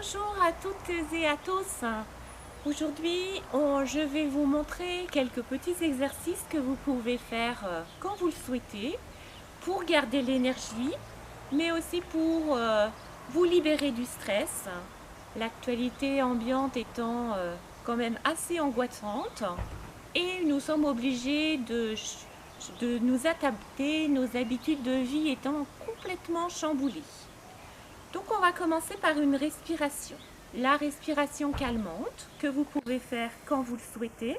Bonjour à toutes et à tous. Aujourd'hui, je vais vous montrer quelques petits exercices que vous pouvez faire quand vous le souhaitez pour garder l'énergie, mais aussi pour vous libérer du stress. L'actualité ambiante étant quand même assez angoissante et nous sommes obligés de nous adapter, nos habitudes de vie étant complètement chamboulées. Donc on va commencer par une respiration. La respiration calmante que vous pouvez faire quand vous le souhaitez.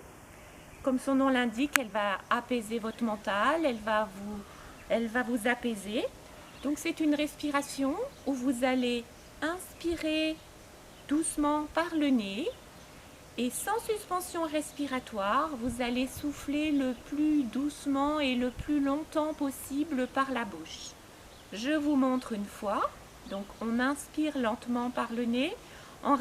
Comme son nom l'indique, elle va apaiser votre mental, elle va vous apaiser. Donc c'est une respiration où vous allez inspirer doucement par le nez et sans suspension respiratoire, vous allez souffler le plus doucement et le plus longtemps possible par la bouche. Je vous montre une fois. Donc on inspire lentement par le nez en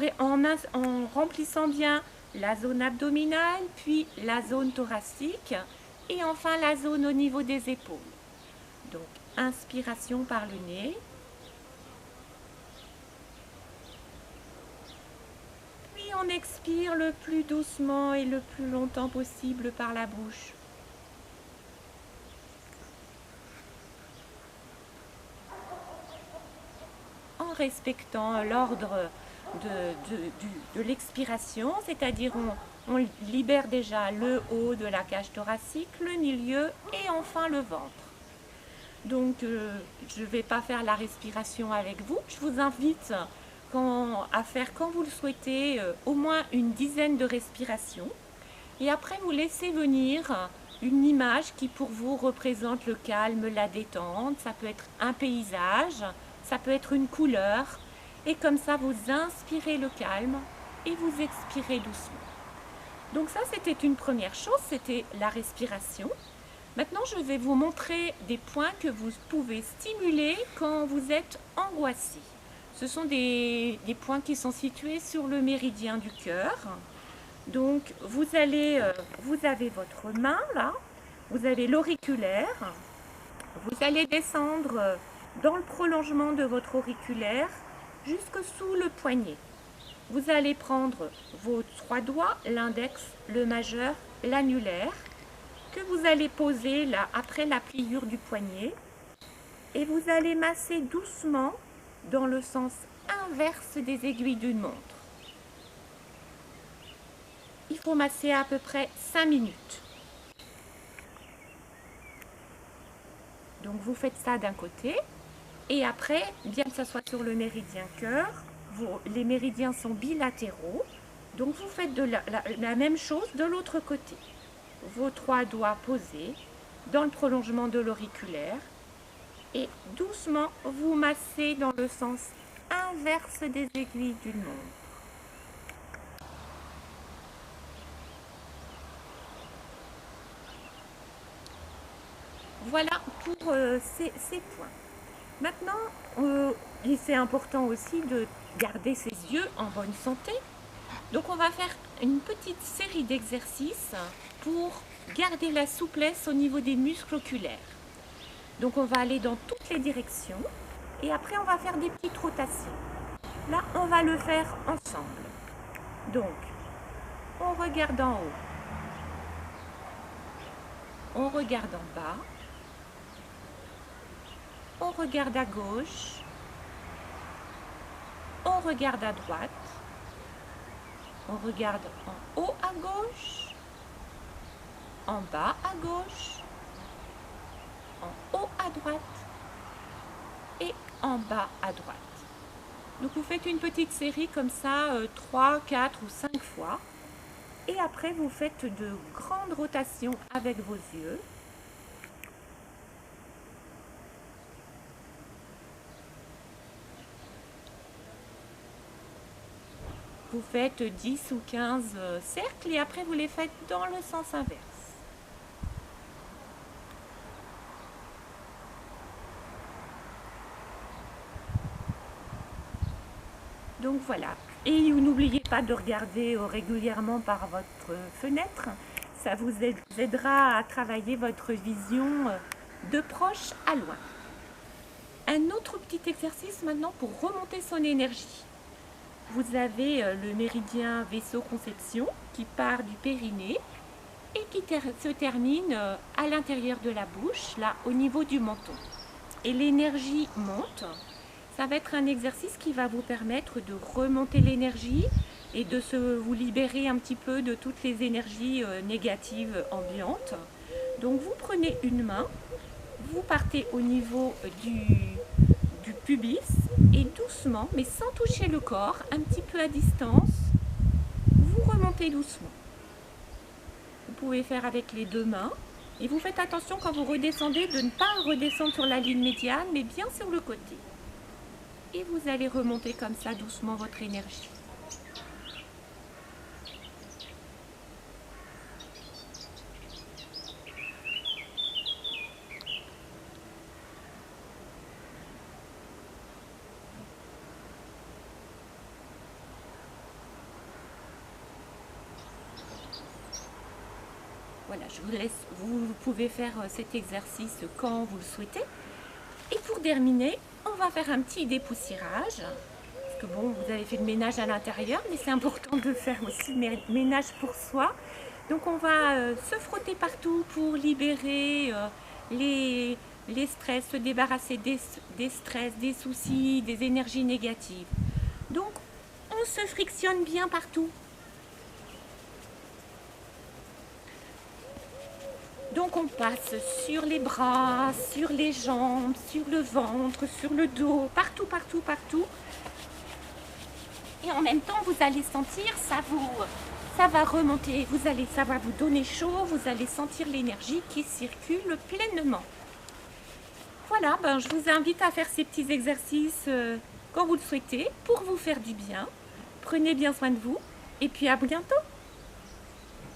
remplissant bien la zone abdominale, puis la zone thoracique et enfin la zone au niveau des épaules. Donc inspiration par le nez. Puis on expire le plus doucement et le plus longtemps possible par la bouche. En respectant l'ordre de l'expiration, c'est-à-dire on libère déjà le haut de la cage thoracique, le milieu et enfin le ventre. Donc je ne vais pas faire la respiration avec vous, je vous invite à faire quand vous le souhaitez au moins une dizaine de respirations et après vous laissez venir une image qui pour vous représente le calme, la détente. Ça peut être un paysage, ça peut être une couleur et comme ça vous inspirez le calme et vous expirez doucement. Donc ça c'était une première chose, c'était la respiration. Maintenant je vais vous montrer des points que vous pouvez stimuler quand vous êtes angoissé. Ce sont des points qui sont situés sur le méridien du cœur. Donc vous avez votre main là, vous avez l'auriculaire, vous allez descendre dans le prolongement de votre auriculaire jusque sous le poignet. Vous allez prendre vos 3 doigts, l'index, le majeur, l'annulaire, que vous allez poser là après la pliure du poignet et vous allez masser doucement dans le sens inverse des aiguilles d'une montre. Il faut masser à peu près 5 minutes. Donc vous faites ça d'un côté et après, bien que ça soit sur le méridien cœur, les méridiens sont bilatéraux, donc vous faites la même chose de l'autre côté. Vos 3 doigts posés dans le prolongement de l'auriculaire et doucement vous massez dans le sens inverse des aiguilles d'une montre. Voilà pour ces points. Maintenant, c'est important aussi de garder ses yeux en bonne santé. Donc on va faire une petite série d'exercices pour garder la souplesse au niveau des muscles oculaires. Donc on va aller dans toutes les directions et après on va faire des petites rotations. Là on va le faire ensemble. Donc on regarde en haut, on regarde en bas, on regarde à gauche, on regarde à droite, on regarde en haut à gauche, en bas à gauche, en haut à droite et en bas à droite. Donc vous faites une petite série comme ça 3, 4 ou 5 fois et après vous faites de grandes rotations avec vos yeux. Vous faites 10 ou 15 cercles et après vous les faites dans le sens inverse. Donc voilà. Et n'oubliez pas de regarder régulièrement par votre fenêtre. Ça vous aidera à travailler votre vision de proche à loin. Un autre petit exercice maintenant pour remonter son énergie. vous avez le méridien vaisseau-conception qui part du périnée et qui se termine à l'intérieur de la bouche, là au niveau du menton. Et l'énergie monte. Ça va être un exercice qui va vous permettre de remonter l'énergie et de vous libérer un petit peu de toutes les énergies négatives ambiantes. Donc vous prenez une main, vous partez au niveau du pubis et doucement, mais sans toucher le corps, un petit peu à distance, vous remontez doucement. Vous pouvez faire avec les deux mains et vous faites attention quand vous redescendez de ne pas redescendre sur la ligne médiane mais bien sur le côté. Et vous allez remonter comme ça doucement votre énergie. Voilà, je vous laisse, vous pouvez faire cet exercice quand vous le souhaitez. Et pour terminer, on va faire un petit dépoussiérage. Parce que bon, vous avez fait le ménage à l'intérieur, mais c'est important de faire aussi le ménage pour soi. Donc on va se frotter partout pour libérer les stress, se débarrasser des stress, des soucis, des énergies négatives. Donc on se frictionne bien partout. Donc on passe sur les bras, sur les jambes, sur le ventre, sur le dos, partout, partout, partout. Et en même temps, vous allez sentir, ça va remonter, ça va vous donner chaud, vous allez sentir l'énergie qui circule pleinement. Voilà, je vous invite à faire ces petits exercices quand vous le souhaitez pour vous faire du bien. Prenez bien soin de vous et puis à bientôt.